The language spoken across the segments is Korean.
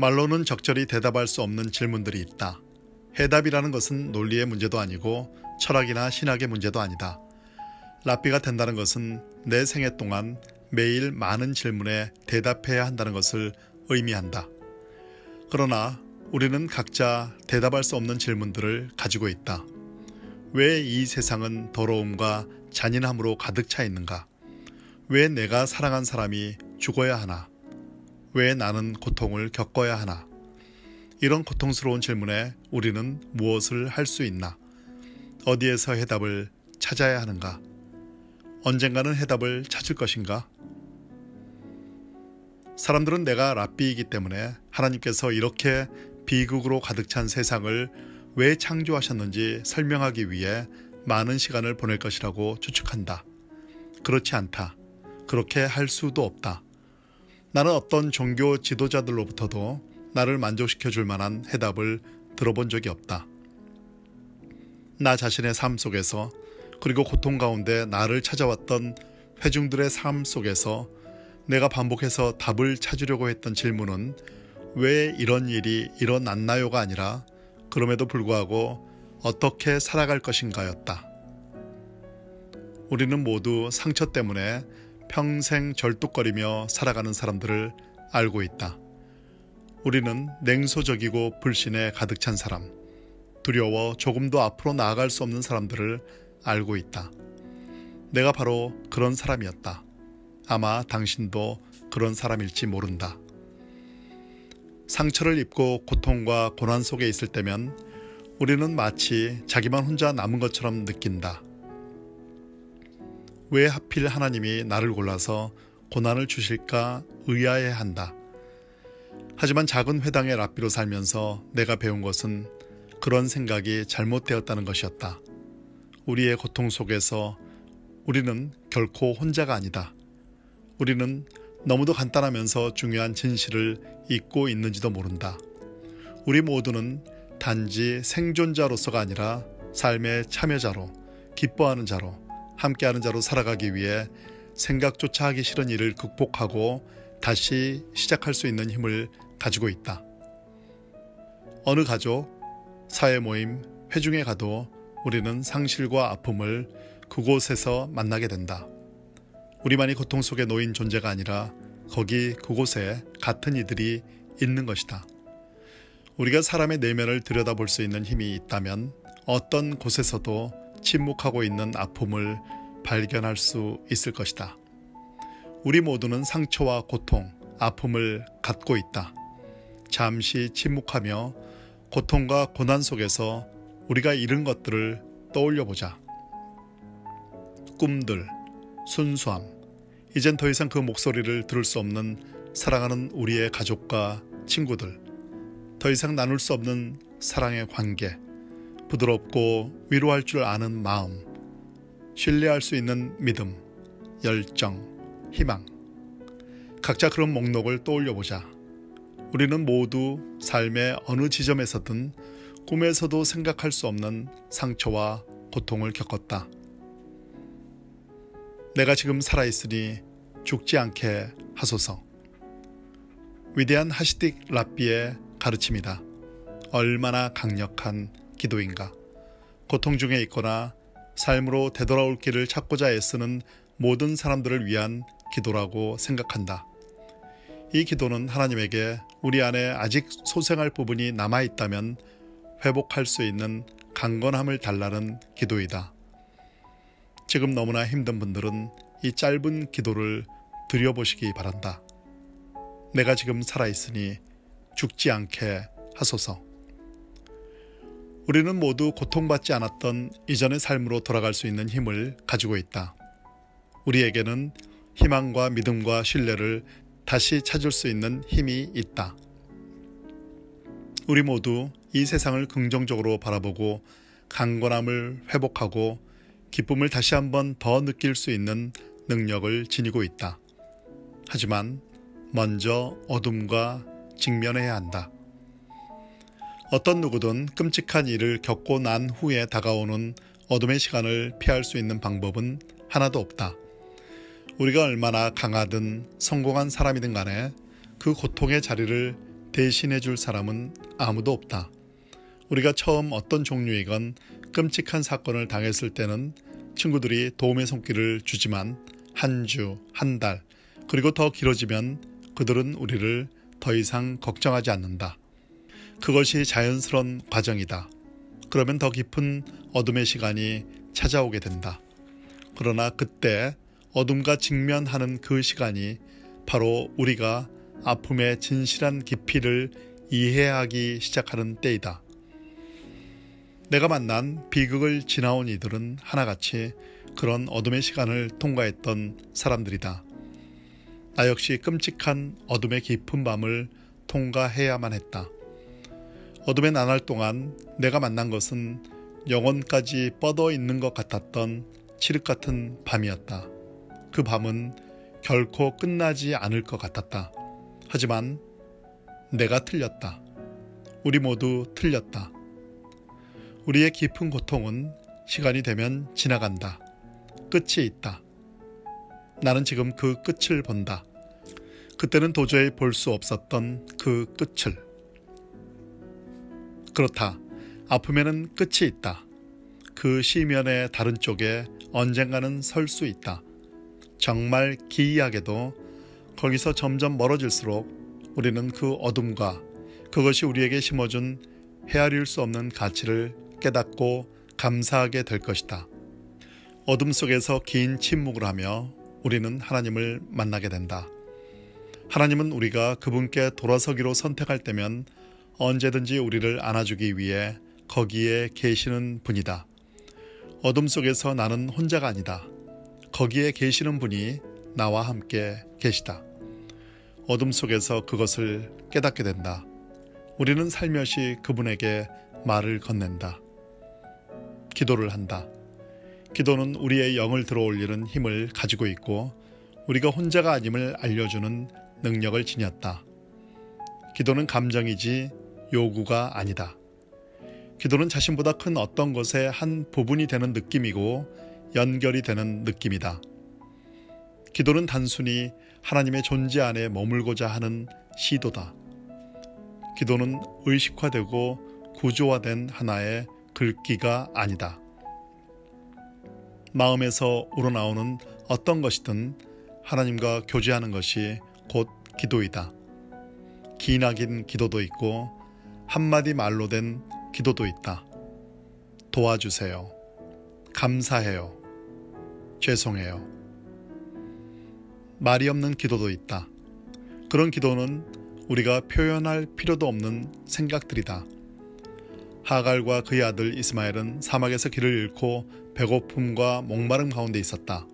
말로는 적절히 대답할 수 없는 질문들이 있다. 해답이라는 것은 논리의 문제도 아니고 철학이나 신학의 문제도 아니다. 랍비가 된다는 것은 내 생애 동안 매일 많은 질문에 대답해야 한다는 것을 의미한다. 그러나 우리는 각자 대답할 수 없는 질문들을 가지고 있다. 왜 이 세상은 더러움과 잔인함으로 가득 차 있는가? 왜 내가 사랑한 사람이 죽어야 하나? 왜 나는 고통을 겪어야 하나? 이런 고통스러운 질문에 우리는 무엇을 할 수 있나? 어디에서 해답을 찾아야 하는가? 언젠가는 해답을 찾을 것인가? 사람들은 내가 랍비이기 때문에 하나님께서 이렇게 비극으로 가득 찬 세상을 왜 창조하셨는지 설명하기 위해 많은 시간을 보낼 것이라고 추측한다. 그렇지 않다. 그렇게 할 수도 없다. 나는 어떤 종교 지도자들로부터도 나를 만족시켜 줄 만한 해답을 들어본 적이 없다. 나 자신의 삶 속에서 그리고 고통 가운데 나를 찾아왔던 회중들의 삶 속에서 내가 반복해서 답을 찾으려고 했던 질문은 왜 이런 일이 일어났나요가 아니라 그럼에도 불구하고 어떻게 살아갈 것인가였다. 우리는 모두 상처 때문에 평생 절뚝거리며 살아가는 사람들을 알고 있다. 우리는 냉소적이고 불신에 가득 찬 사람, 두려워 조금도 앞으로 나아갈 수 없는 사람들을 알고 있다. 내가 바로 그런 사람이었다. 아마 당신도 그런 사람일지 모른다. 상처를 입고 고통과 고난 속에 있을 때면 우리는 마치 자기만 혼자 남은 것처럼 느낀다. 왜 하필 하나님이 나를 골라서 고난을 주실까 의아해한다. 하지만 작은 회당의 랍비로 살면서 내가 배운 것은 그런 생각이 잘못되었다는 것이었다. 우리의 고통 속에서 우리는 결코 혼자가 아니다. 우리는 너무도 간단하면서 중요한 진실을 잊고 있는지도 모른다. 우리 모두는 단지 생존자로서가 아니라 삶의 참여자로, 기뻐하는 자로, 함께하는 자로 살아가기 위해 생각조차 하기 싫은 일을 극복하고 다시 시작할 수 있는 힘을 가지고 있다. 어느 가족, 사회 모임, 회중에 가도 우리는 상실과 아픔을 그곳에서 만나게 된다. 우리만이 고통 속에 놓인 존재가 아니라 거기 그곳에 같은 이들이 있는 것이다. 우리가 사람의 내면을 들여다볼 수 있는 힘이 있다면 어떤 곳에서도 침묵하고 있는 아픔을 발견할 수 있을 것이다. 우리 모두는 상처와 고통, 아픔을 갖고 있다. 잠시 침묵하며 고통과 고난 속에서 우리가 잃은 것들을 떠올려 보자. 꿈들, 순수함, 이젠 더 이상 그 목소리를 들을 수 없는 사랑하는 우리의 가족과 친구들, 더 이상 나눌 수 없는 사랑의 관계, 부드럽고 위로할 줄 아는 마음, 신뢰할 수 있는 믿음, 열정, 희망. 각자 그런 목록을 떠올려보자. 우리는 모두 삶의 어느 지점에서든 꿈에서도 생각할 수 없는 상처와 고통을 겪었다. 내가 지금 살아있으니 죽지 않게 하소서. 위대한 하시딕 랍비의 가르침이다. 얼마나 강력한 기도인가. 고통 중에 있거나 삶으로 되돌아올 길을 찾고자 애쓰는 모든 사람들을 위한 기도라고 생각한다. 이 기도는 하나님에게 우리 안에 아직 소생할 부분이 남아있다면 회복할 수 있는 강건함을 달라는 기도이다. 지금 너무나 힘든 분들은 이 짧은 기도를 드려보시기 바란다. 내가 지금 살아있으니 죽지 않게 하소서. 우리는 모두 고통받지 않았던 이전의 삶으로 돌아갈 수 있는 힘을 가지고 있다. 우리에게는 희망과 믿음과 신뢰를 다시 찾을 수 있는 힘이 있다. 우리 모두 이 세상을 긍정적으로 바라보고 강건함을 회복하고 기쁨을 다시 한번 더 느낄 수 있는 능력을 지니고 있다. 하지만 먼저 어둠과 직면해야 한다. 어떤 누구든 끔찍한 일을 겪고 난 후에 다가오는 어둠의 시간을 피할 수 있는 방법은 하나도 없다. 우리가 얼마나 강하든 성공한 사람이든 간에 그 고통의 자리를 대신해 줄 사람은 아무도 없다. 우리가 처음 어떤 종류이건 끔찍한 사건을 당했을 때는 친구들이 도움의 손길을 주지만 한 주, 한 달, 그리고 더 길어지면 그들은 우리를 더 이상 걱정하지 않는다. 그것이 자연스러운 과정이다. 그러면 더 깊은 어둠의 시간이 찾아오게 된다. 그러나 그때 어둠과 직면하는 그 시간이 바로 우리가 아픔의 진실한 깊이를 이해하기 시작하는 때이다. 내가 만난 비극을 지나온 이들은 하나같이 그런 어둠의 시간을 통과했던 사람들이다. 나 역시 끔찍한 어둠의 깊은 밤을 통과해야만 했다. 어둠의 나날 동안 내가 만난 것은 영혼까지 뻗어 있는 것 같았던 칠흑 같은 밤이었다. 그 밤은 결코 끝나지 않을 것 같았다. 하지만 내가 틀렸다. 우리 모두 틀렸다. 우리의 깊은 고통은 시간이 되면 지나간다. 끝이 있다. 나는 지금 그 끝을 본다. 그때는 도저히 볼 수 없었던 그 끝을. 그렇다. 아픔에는 끝이 있다. 그 시면의 다른 쪽에 언젠가는 설 수 있다. 정말 기이하게도 거기서 점점 멀어질수록 우리는 그 어둠과 그것이 우리에게 심어준 헤아릴 수 없는 가치를 깨닫고 감사하게 될 것이다. 어둠 속에서 긴 침묵을 하며 우리는 하나님을 만나게 된다. 하나님은 우리가 그분께 돌아서기로 선택할 때면 언제든지 우리를 안아주기 위해 거기에 계시는 분이다. 어둠 속에서 나는 혼자가 아니다. 거기에 계시는 분이 나와 함께 계시다. 어둠 속에서 그것을 깨닫게 된다. 우리는 살며시 그분에게 말을 건넨다. 기도를 한다. 기도는 우리의 영을 들어올리는 힘을 가지고 있고 우리가 혼자가 아님을 알려주는 능력을 지녔다. 기도는 감정이지 요구가 아니다. 기도는 자신보다 큰 어떤 것의 한 부분이 되는 느낌이고 연결이 되는 느낌이다. 기도는 단순히 하나님의 존재 안에 머물고자 하는 시도다. 기도는 의식화되고 구조화된 하나의 글귀가 아니다. 마음에서 우러나오는 어떤 것이든 하나님과 교제하는 것이 곧 기도이다. 기나긴 기도도 있고 한마디 말로 된 기도도 있다. 도와주세요. 감사해요. 죄송해요. 말이 없는 기도도 있다. 그런 기도는 우리가 표현할 필요도 없는 생각들이다. 하갈과 그의 아들 이스마엘은 사막에서 길을 잃고 배고픔과 목마름 가운데 있었다.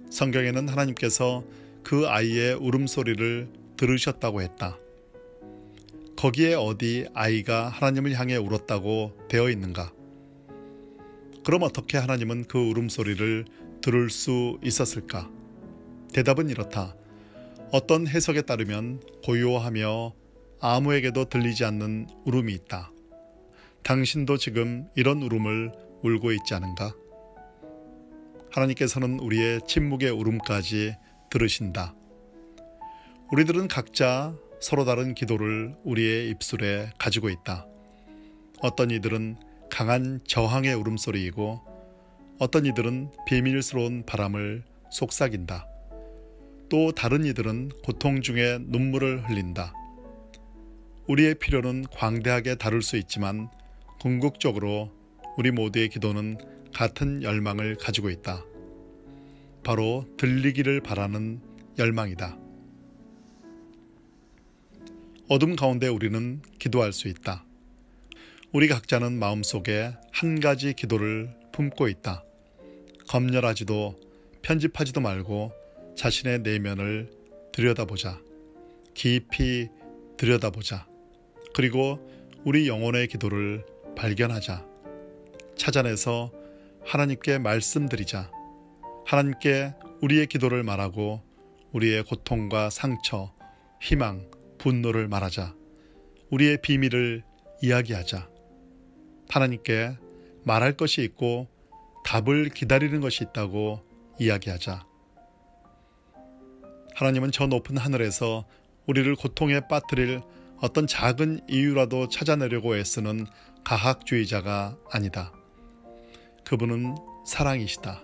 성경에는 하나님께서 그 아이의 울음소리를 들으셨다고 했다. 거기에 어디 아이가 하나님을 향해 울었다고 되어 있는가? 그럼 어떻게 하나님은 그 울음소리를 들을 수 있었을까? 대답은 이렇다. 어떤 해석에 따르면 고요하며 아무에게도 들리지 않는 울음이 있다. 당신도 지금 이런 울음을 울고 있지 않은가? 하나님께서는 우리의 침묵의 울음까지 들으신다. 우리들은 각자 서로 다른 기도를 우리의 입술에 가지고 있다. 어떤 이들은 강한 저항의 울음소리이고 어떤 이들은 비밀스러운 바람을 속삭인다. 또 다른 이들은 고통 중에 눈물을 흘린다. 우리의 필요는 광대하게 다를 수 있지만 궁극적으로 우리 모두의 기도는 같은 열망을 가지고 있다. 바로 들리기를 바라는 열망이다. 어둠 가운데 우리는 기도할 수 있다. 우리 각자는 마음속에 한 가지 기도를 품고 있다. 검열하지도 편집하지도 말고 자신의 내면을 들여다보자. 깊이 들여다보자. 그리고 우리 영혼의 기도를 발견하자. 찾아내서 하나님께 말씀드리자. 하나님께 우리의 기도를 말하고 우리의 고통과 상처, 희망, 분노를 말하자. 우리의 비밀을 이야기하자. 하나님께 말할 것이 있고 답을 기다리는 것이 있다고 이야기하자. 하나님은 저 높은 하늘에서 우리를 고통에 빠뜨릴 어떤 작은 이유라도 찾아내려고 애쓰는 가학주의자가 아니다. 그분은 사랑이시다.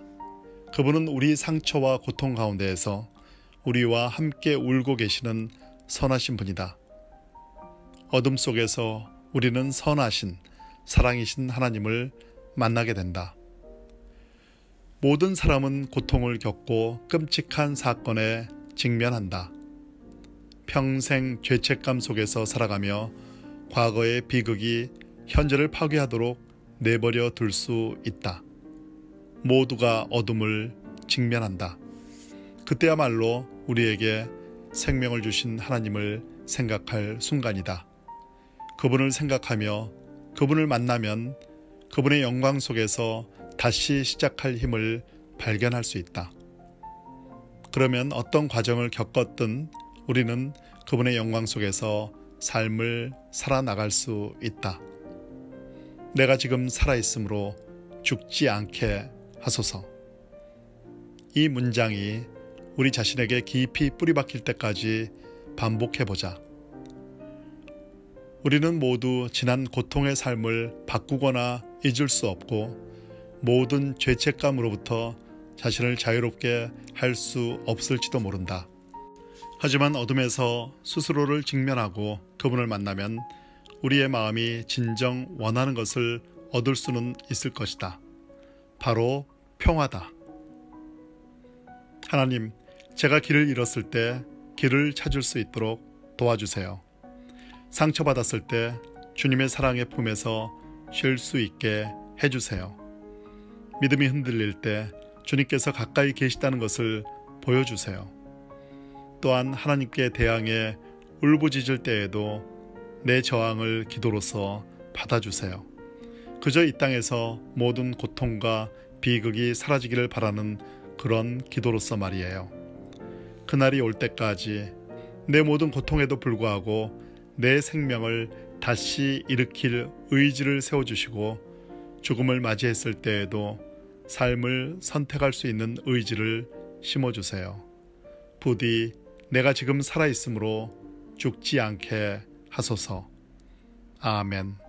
그분은 우리 상처와 고통 가운데에서 우리와 함께 울고 계시는 선하신 분이다. 어둠 속에서 우리는 선하신 사랑이신 하나님을 만나게 된다. 모든 사람은 고통을 겪고 끔찍한 사건에 직면한다. 평생 죄책감 속에서 살아가며 과거의 비극이 현재를 파괴하도록 내버려 둘 수 있다. 모두가 어둠을 직면한다. 그때야말로 우리에게 생명을 주신 하나님을 생각할 순간이다. 그분을 생각하며 그분을 만나면 그분의 영광 속에서 다시 시작할 힘을 발견할 수 있다. 그러면 어떤 과정을 겪었든 우리는 그분의 영광 속에서 삶을 살아나갈 수 있다. 내가 지금 살아있으므로 죽지 않게 하소서. 이 문장이 우리 자신에게 깊이 뿌리박힐 때까지 반복해보자. 우리는 모두 지난 고통의 삶을 바꾸거나 잊을 수 없고 모든 죄책감으로부터 자신을 자유롭게 할 수 없을지도 모른다. 하지만 어둠에서 스스로를 직면하고 그분을 만나면 우리의 마음이 진정 원하는 것을 얻을 수는 있을 것이다. 바로 평화다. 하나님, 제가 길을 잃었을 때 길을 찾을 수 있도록 도와주세요. 상처받았을 때 주님의 사랑의 품에서 쉴 수 있게 해주세요. 믿음이 흔들릴 때 주님께서 가까이 계시다는 것을 보여주세요. 또한 하나님께 대항해 울부짖을 때에도 내 저항을 기도로서 받아주세요. 그저 이 땅에서 모든 고통과 비극이 사라지기를 바라는 그런 기도로서 말이에요. 그날이 올 때까지 내 모든 고통에도 불구하고 내 생명을 다시 일으킬 의지를 세워주시고 죽음을 맞이했을 때에도 삶을 선택할 수 있는 의지를 심어주세요. 부디 내가 지금 살아있으므로 죽지 않게 하소서. 아멘.